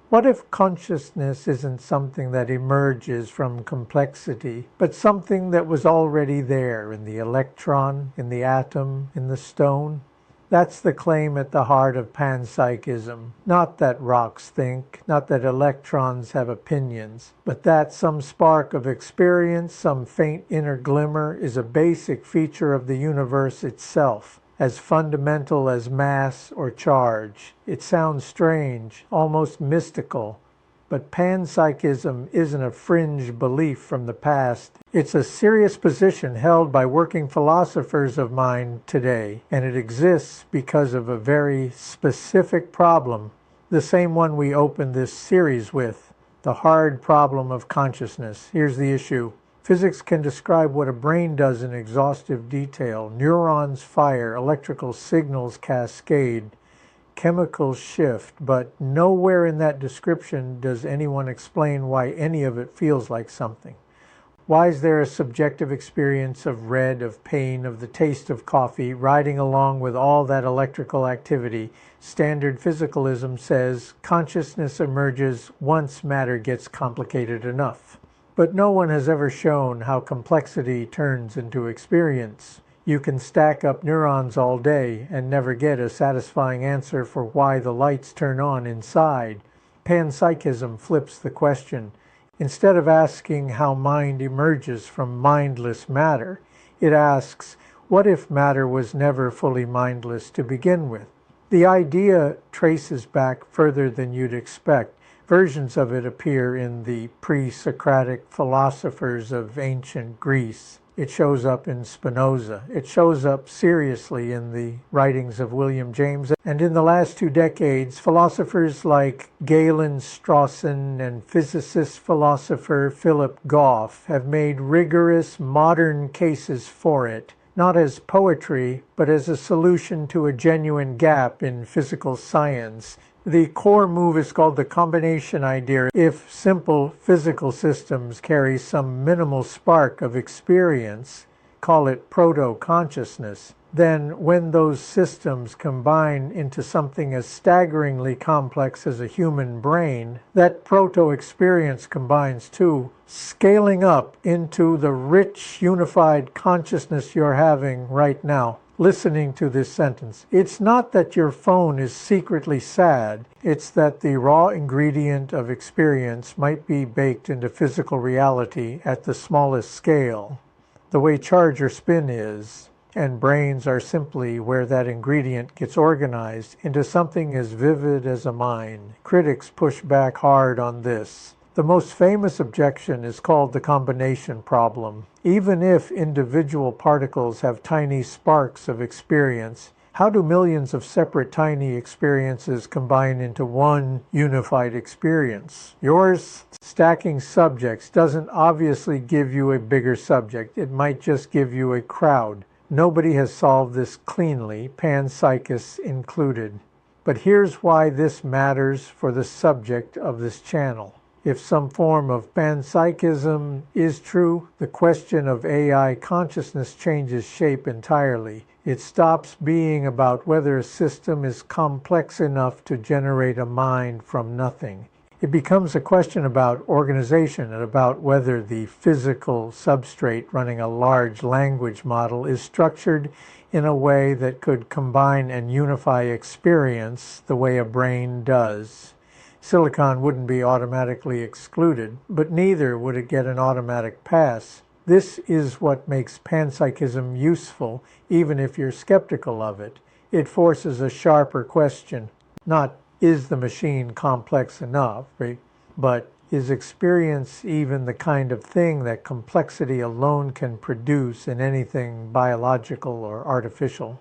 What if consciousness isn't something that emerges from complexity, but something that was already there in the electron, in the atom, in the stone? That's the claim at the heart of panpsychism. Not that rocks think, not that electrons have opinions, but that some spark of experience, some faint inner glimmer, is a basic feature of the universe itself, as fundamental as mass or charge. It sounds strange, almost mystical, but panpsychism isn't a fringe belief from the past. It's a serious position held by working philosophers of mind today, and it exists because of a very specific problem, the same one we opened this series with, the hard problem of consciousness. Here's the issue. Physics can describe what a brain does in exhaustive detail. Neurons fire, electrical signals cascade, chemicals shift, but nowhere in that description does anyone explain why any of it feels like something. Why is there a subjective experience of red, of pain, of the taste of coffee, riding along with all that electrical activity? Standard physicalism says consciousness emerges once matter gets complicated enough. But no one has ever shown how complexity turns into experience. You can stack up neurons all day and never get a satisfying answer for why the lights turn on inside. Panpsychism flips the question. Instead of asking how mind emerges from mindless matter, it asks, what if matter was never fully mindless to begin with? The idea traces back further than you'd expect. Versions of it appear in the pre-Socratic philosophers of ancient Greece. It shows up in Spinoza. It shows up seriously in the writings of William James. And in the last 2 decades, philosophers like Galen Strawson and physicist-philosopher Philip Goff have made rigorous modern cases for it, not as poetry, but as a solution to a genuine gap in physical science. The core move is called the combination idea. If simple physical systems carry some minimal spark of experience, call it proto-consciousness, then when those systems combine into something as staggeringly complex as a human brain, that proto-experience combines too, scaling up into the rich, unified consciousness you're having right now. Listening to this sentence. It's not that your phone is secretly sad. It's that the raw ingredient of experience might be baked into physical reality at the smallest scale, the way charge or spin is, and brains are simply where that ingredient gets organized into something as vivid as a mind. Critics push back hard on this. The most famous objection is called the combination problem. Even if individual particles have tiny sparks of experience, how do millions of separate tiny experiences combine into one unified experience? Yours stacking subjects doesn't obviously give you a bigger subject. It might just give you a crowd. Nobody has solved this cleanly, panpsychists included. But here's why this matters for the subject of this channel. If some form of panpsychism is true, the question of AI consciousness changes shape entirely. It stops being about whether a system is complex enough to generate a mind from nothing. It becomes a question about organization and about whether the physical substrate running a large language model is structured in a way that could combine and unify experience the way a brain does. Silicon wouldn't be automatically excluded, but neither would it get an automatic pass. This is what makes panpsychism useful, even if you're skeptical of it. It forces a sharper question. Not, is the machine complex enough, right? But is experience even the kind of thing that complexity alone can produce in anything biological or artificial?